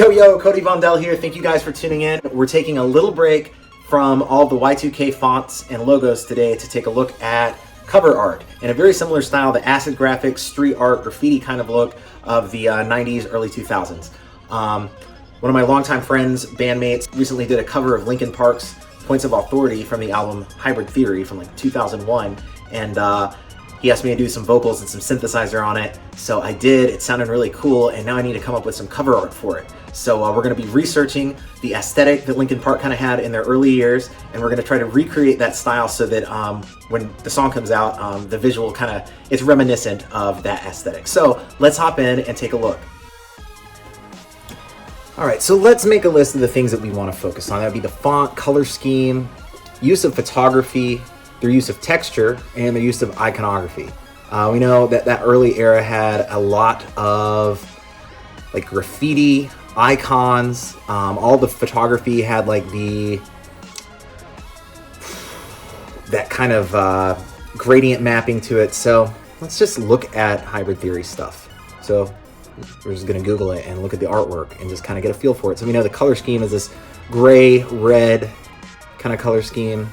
Yo, Cody Vondell here. Thank you guys for tuning in. We're taking a little break from all the Y2K fonts and logos today to take a look at cover art in a very similar style, the acid graphics, street art, graffiti kind of look of the 90s, early 2000s. One of my longtime friends, bandmates, recently did a cover of Linkin Park's Points of Authority from the album Hybrid Theory from like 2001, and he asked me to do some vocals and some synthesizer on it, so I did. It sounded really cool, and now I need to come up with some cover art for it. So we're going to be researching the aesthetic that Linkin Park kind of had in their early years, and we're going to try to recreate that style so that when the song comes out, the visual it's reminiscent of that aesthetic. So let's hop in and take a look. All right, so let's make a list of the things that we want to focus on. That would be the font, color scheme, use of photography, their use of texture, and their use of iconography. We know that that early era had a lot of like graffiti, icons, all the photography had like that kind of gradient mapping to it. So let's just look at Hybrid Theory stuff. So we're just gonna Google it and look at the artwork and just kind of get a feel for it. So we know the color scheme is this gray, red kind of color scheme.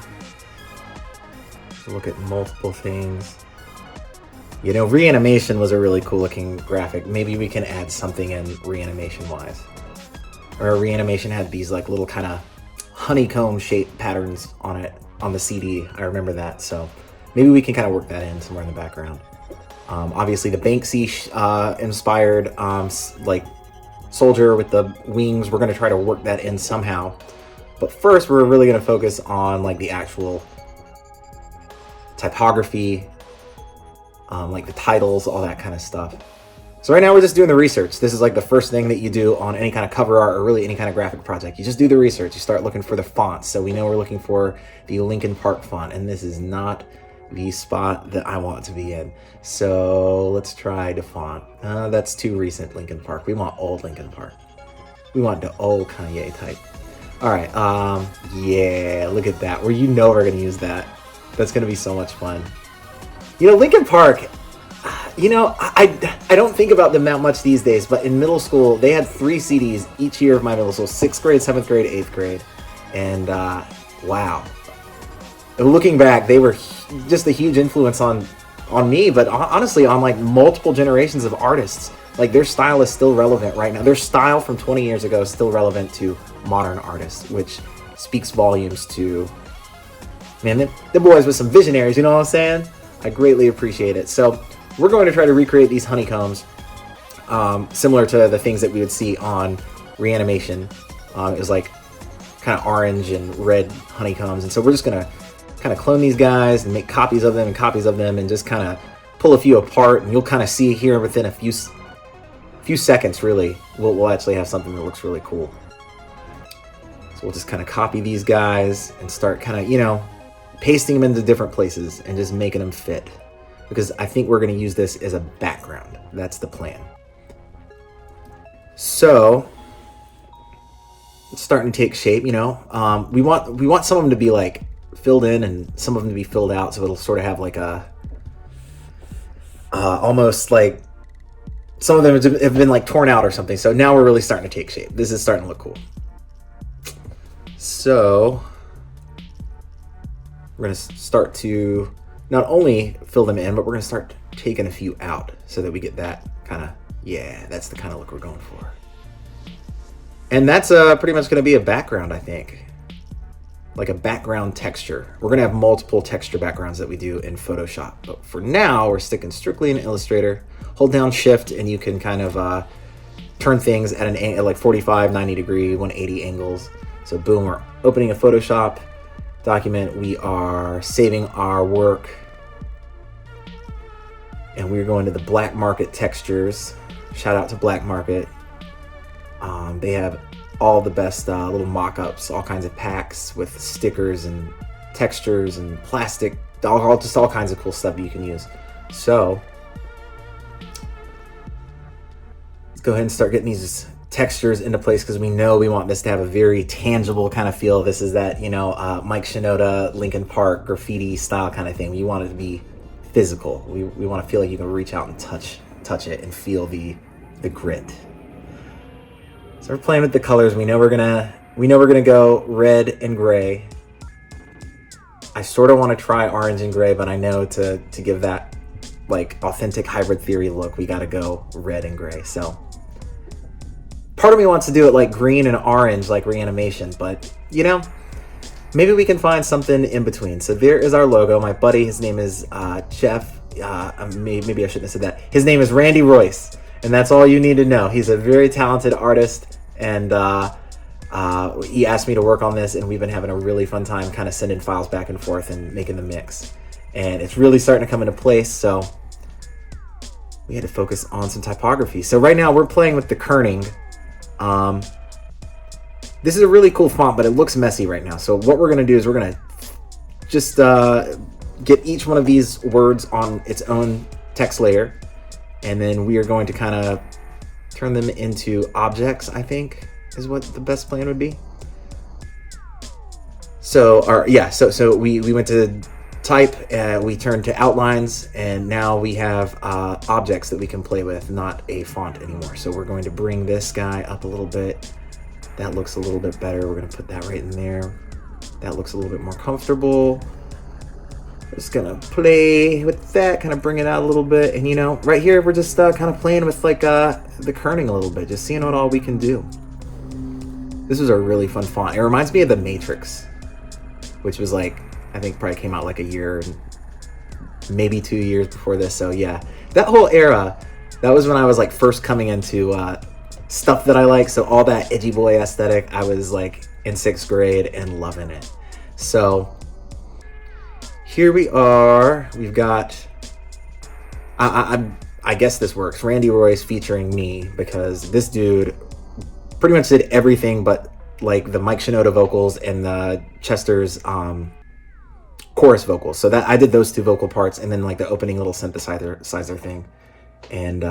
Look at multiple things. You know, reanimation was a really cool looking graphic. Maybe we can add something in reanimation wise. Or reanimation had these like little kind of honeycomb shaped patterns on it on the CD. I remember that. So maybe we can kind of work that in somewhere in the background. Obviously the Banksy inspired like soldier with the wings. We're going to try to work that in somehow. But first we're really going to focus on like the actual typography, like the titles, all that kind of stuff. So right now we're just doing the research. This is like the first thing that you do on any kind of cover art or really any kind of graphic project. You just do the research. You start looking for the fonts. So we know we're looking for the Linkin Park font, and this is not the spot that I want to be in. So let's try the font. That's too recent Linkin Park. We want old Linkin Park. We want the old Kanye type. All right, yeah, look at that. Where you know we're gonna use that. That's going to be so much fun. You know, Linkin Park, you know, I don't think about them that much these days, but in middle school, they had 3 CDs each year of my middle school, 6th grade, 7th grade, 8th grade. And wow. Looking back, they were just a huge influence on me, but honestly on like multiple generations of artists. Like their style is still relevant right now. Their style from 20 years ago is still relevant to modern artists, which speaks volumes to... Man, the boys with some visionaries, you know what I'm saying? I greatly appreciate it. So we're going to try to recreate these honeycombs, similar to the things that we would see on Reanimation. It was like kind of orange and red honeycombs. And so we're just going to kind of clone these guys and make copies of them and just kind of pull a few apart. And you'll kind of see here within a few seconds, really, we'll actually have something that looks really cool. So we'll just kind of copy these guys and start kind of, you know, pasting them into different places and just making them fit, because I think we're going to use this as a background. That's the plan. So it's starting to take shape. You know, we want some of them to be like filled in and some of them to be filled out, so it'll sort of have like a almost like some of them have been like torn out or something. So now we're really starting to take shape. This is starting to look cool. So we're going to start to not only fill them in, but we're going to start taking a few out so that we get that kind of, yeah, that's the kind of look we're going for. And that's pretty much going to be a background, I think. Like a background texture. We're going to have multiple texture backgrounds that we do in Photoshop. But for now, we're sticking strictly in Illustrator. Hold down Shift and you can kind of turn things at an angle, like 45, 90 degree, 180 angles. So boom, we're opening a Photoshop document. We are saving our work. And we're going to the Black Market textures. Shout out to Black Market. They have all the best little mock-ups, all kinds of packs with stickers and textures and plastic, just all kinds of cool stuff that you can use. So let's go ahead and start getting these textures into place, because we know we want this to have a very tangible kind of feel. This is that, you know, Mike Shinoda, Linkin Park, graffiti style kind of thing. We want it to be physical. We want to feel like you can reach out and touch it and feel the grit. So we're playing with the colors. We know we're gonna go red and gray. I sort of want to try orange and gray, but I know to give that like authentic hybrid theory look, we got to go red and gray. So part of me wants to do it like green and orange, like Reanimation, but you know, maybe we can find something in between. So there is our logo. My buddy, his name is Jeff. Maybe I shouldn't have said that. His name is Randy Royce, and that's all you need to know. He's a very talented artist, and he asked me to work on this, and we've been having a really fun time kind of sending files back and forth and making the mix. And it's really starting to come into place, so we had to focus on some typography. So right now we're playing with the kerning. This is a really cool font, but it looks messy right now. So what we're going to do is we're going to just get each one of these words on its own text layer, and then we are going to kind of turn them into objects, I think is what the best plan would be. So we went to type, we turned to outlines, and now we have objects that we can play with, not a font anymore. So we're going to bring this guy up a little bit. That looks a little bit better. We're going to put that right in there. That looks a little bit more comfortable. Just gonna play with that, kind of bring it out a little bit. And you know, right here we're just kind of playing with like the kerning a little bit, just seeing what all we can do. This was a really fun font. It reminds me of The Matrix, which was like, I think probably came out like a year, maybe 2 years before this. So yeah, that whole era, that was when I was like first coming into stuff that I like. So all that edgy boy aesthetic, I was like in 6th grade and loving it. So here we are. We've got, I guess this works. Randy Royce featuring me, because this dude pretty much did everything but like the Mike Shinoda vocals and the Chester's chorus vocals. So that I did those 2 vocal parts, and then like the opening little synthesizer thing. And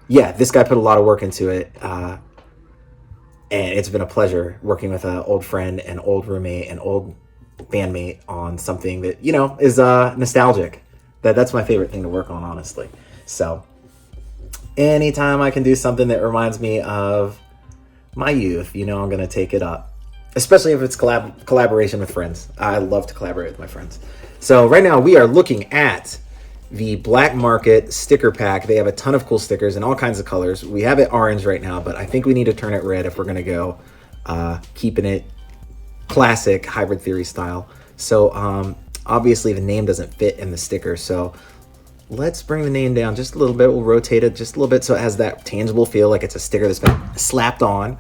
yeah, this guy put a lot of work into it. And it's been a pleasure working with an old friend and old roommate and old bandmate on something that, you know, is nostalgic. That's my favorite thing to work on, honestly. So anytime I can do something that reminds me of my youth, you know, I'm gonna take it up, especially if it's collaboration with friends. I love to collaborate with my friends. So right now we are looking at the Black Market sticker pack. They have a ton of cool stickers in all kinds of colors. We have it orange right now, but I think we need to turn it red if we're gonna go keeping it classic hybrid theory style. So obviously the name doesn't fit in the sticker, so let's bring the name down just a little bit. We'll rotate it just a little bit so it has that tangible feel, like it's a sticker that's been slapped on.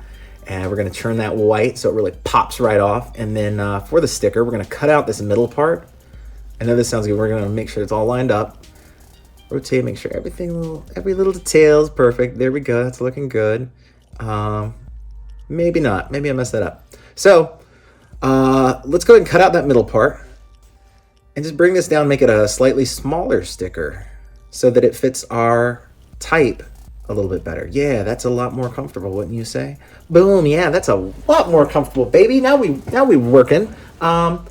And we're going to turn that white so it really pops right off. And then for the sticker, we're going to cut out this middle part. I know this sounds good. We're going to make sure it's all lined up. Rotate, make sure every little detail is perfect. There we go. That's looking good. Maybe not. Maybe I messed that up. So let's go ahead and cut out that middle part and just bring this down, make it a slightly smaller sticker so that it fits our type a little bit better. Yeah, that's a lot more comfortable, wouldn't you say? Boom, yeah, that's a lot more comfortable, baby. Now we working. So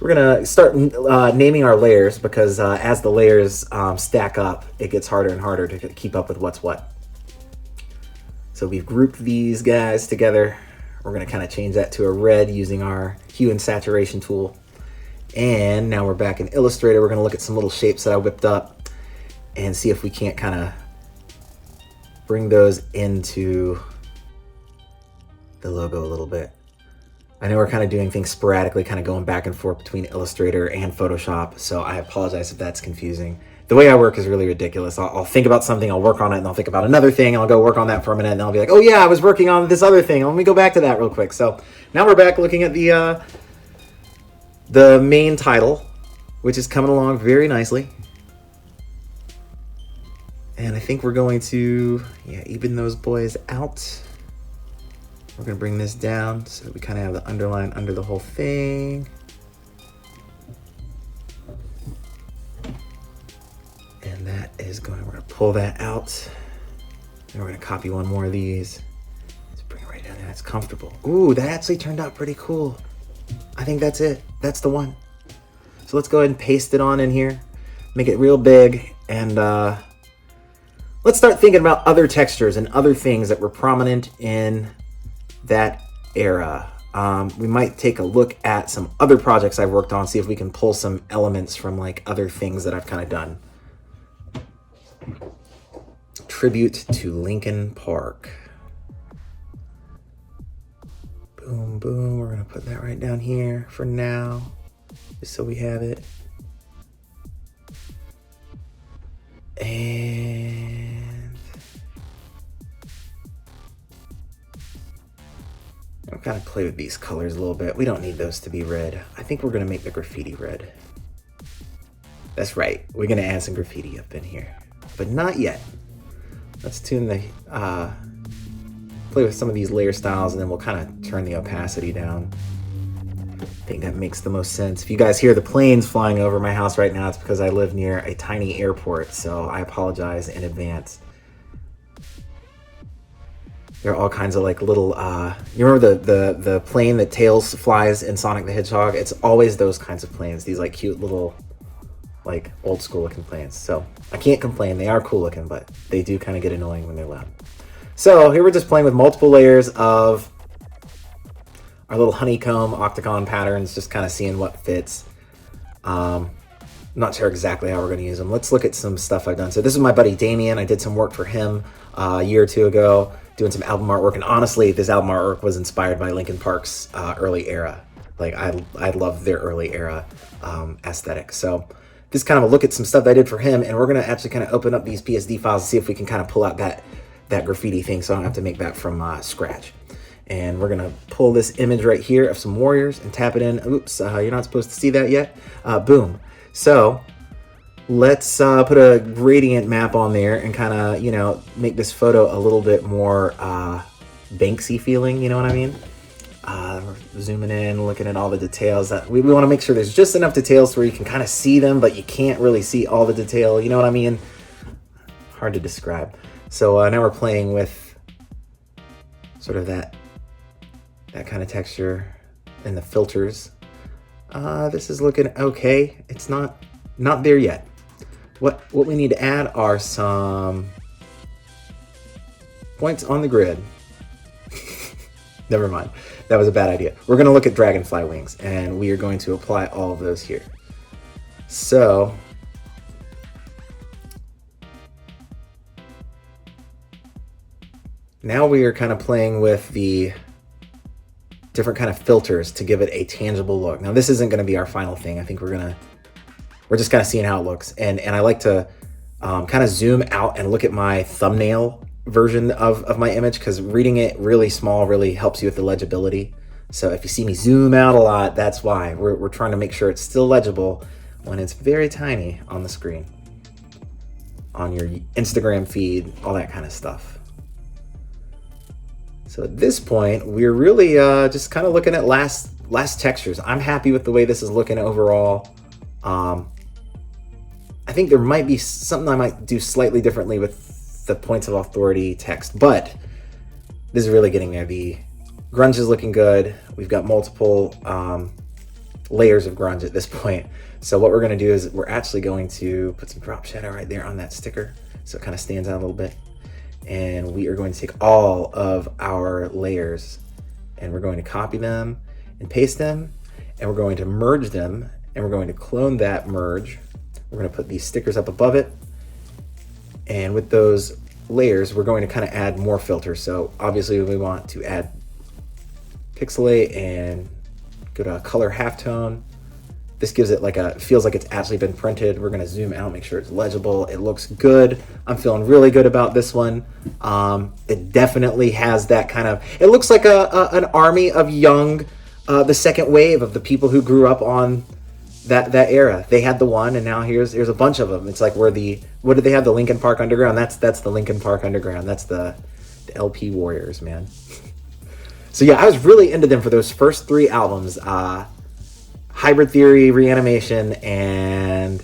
we're gonna start naming our layers, because as the layers stack up, it gets harder and harder to keep up with what's what. So we've grouped these guys together. We're gonna kind of change that to a red using our hue and saturation tool. And now we're back in Illustrator. We're gonna look at some little shapes that I whipped up and see if we can't kind of bring those into the logo a little bit. I know we're kind of doing things sporadically, kind of going back and forth between Illustrator and Photoshop, so I apologize if that's confusing. The way I work is really ridiculous. I'll think about something, I'll work on it, and I'll think about another thing, I'll go work on that for a minute, and I'll be like, oh yeah, I was working on this other thing. Let me go back to that real quick. So now we're back looking at the main title, which is coming along very nicely. And I think we're going to, even those boys out. We're going to bring this down so that we kind of have the underline under the whole thing. And that is we're going to pull that out. And we're going to copy one more of these. Let's bring it right down there. That's comfortable. Ooh, that actually turned out pretty cool. I think that's it. That's the one. So let's go ahead and paste it on in here. Make it real big. And let's start thinking about other textures and other things that were prominent in that era. We might take a look at some other projects I've worked on, see if we can pull some elements from like other things that I've kind of done. Tribute to Linkin Park. Boom, boom. We're going to put that right down here for now, just so we have it. And I'll kind of play with these colors a little bit. We don't need those to be red. I think we're going to make the graffiti red. That's right. We're going to add some graffiti up in here, but not yet. Let's tune the, play with some of these layer styles, and then we'll kind of turn the opacity down. I think that makes the most sense. If you guys hear the planes flying over my house right now, it's because I live near a tiny airport, so I apologize in advance. There are all kinds of like little, you remember the plane that Tails flies in Sonic the Hedgehog? It's always those kinds of planes, these like cute little, like old school looking planes. So I can't complain, they are cool looking, but they do kind of get annoying when they're loud. So here we're just playing with multiple layers of our little honeycomb octagon patterns, just kind of seeing what fits. Not sure exactly how we're going to use them. Let's look at some stuff I've done. So this is my buddy Damien. I did some work for him a year or two ago, doing some album artwork. And honestly, this album artwork was inspired by Linkin Park's early era. Like I love their early era aesthetic. So this is kind of a look at some stuff that I did for him. And we're going to actually kind of open up these PSD files and see if we can kind of pull out that graffiti thing, so I don't have to make that from scratch. And we're gonna pull this image right here of some warriors and tap it in. Oops, you're not supposed to see that yet. Boom. So let's put a gradient map on there and kind of, you know, make this photo a little bit more Banksy feeling, you know what I mean? We're zooming in, looking at all the details. That we want to make sure there's just enough details where you can kind of see them, but you can't really see all the detail, you know what I mean? Hard to describe. So now we're playing with sort of that kind of texture and the filters. This is looking okay. It's not there yet. What we need to add are some points on the grid. Never mind. That was a bad idea. We're going to look at dragonfly wings, and we are going to apply all of those here. So now we are kind of playing with the different kind of filters to give it a tangible look. Now this isn't going to be our final thing. I think we're just kind of seeing how it looks. And I like to kind of zoom out and look at my thumbnail version of my image, because reading it really small really helps you with the legibility. So if you see me zoom out a lot, that's why. We're trying to make sure it's still legible when it's very tiny on the screen, on your Instagram feed, all that kind of stuff. So at this point, we're really just kind of looking at last textures. I'm happy with the way this is looking overall. I think there might be something I might do slightly differently with the points of authority text, but this is really getting there. The grunge is looking good. We've got multiple layers of grunge at this point. So what we're going to do is we're actually going to put some drop shadow right there on that sticker, so it kind of stands out a little bit. And we are going to take all of our layers and we're going to copy them and paste them, and we're going to merge them, and we're going to clone that merge. We're going to put these stickers up above it, and with those layers we're going to kind of add more filters. So obviously we want to add pixelate and go to color halftone. This gives it like feels like it's actually been printed. We're gonna zoom out, make sure it's legible. It looks good. I'm feeling really good about this one. It definitely has that kind of, it looks like an army of young, the second wave of the people who grew up on that era. They had the one, and now here's a bunch of them. It's like what did they have? The Linkin Park Underground? That's the Linkin Park Underground. That's the LP Warriors, man. So yeah, I was really into them for those first 3 albums. Hybrid Theory, Reanimation, and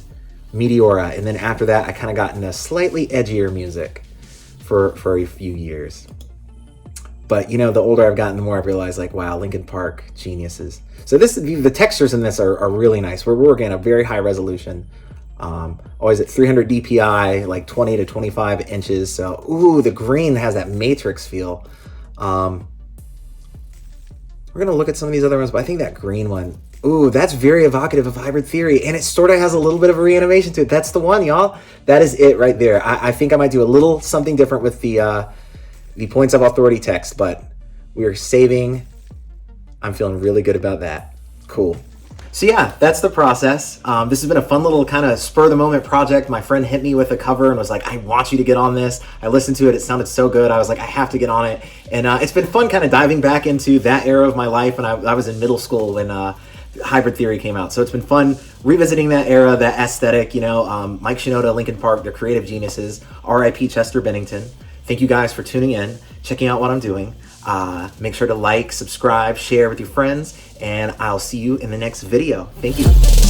Meteora. And then after that, I kind of got into slightly edgier music for a few years. But, you know, the older I've gotten, the more I've realized, like, wow, Linkin Park, geniuses. So the textures in this are really nice. We're working at a very high resolution. Always at 300 DPI, like 20 to 25 inches. So, ooh, the green has that matrix feel. We're gonna look at some of these other ones, but I think that green one, ooh, that's very evocative of Hybrid Theory, and it sort of has a little bit of a reanimation to it. That's the one, y'all. That is it right there. I think I might do a little something different with the points of authority text, but we are saving. I'm feeling really good about that. Cool. So yeah, that's the process. This has been a fun little kind of spur of the moment project. My friend hit me with a cover and was like, I want you to get on this. I listened to it. It sounded so good. I was like, I have to get on it. And it's been fun kind of diving back into that era of my life when I was in middle school when Hybrid Theory came out. So it's been fun revisiting that era, that aesthetic, you know, Mike Shinoda, Linkin Park, they're creative geniuses. R.I.P. Chester Bennington. Thank you guys for tuning in, checking out what I'm doing. Make sure to like, subscribe, share with your friends, and I'll see you in the next video. Thank you.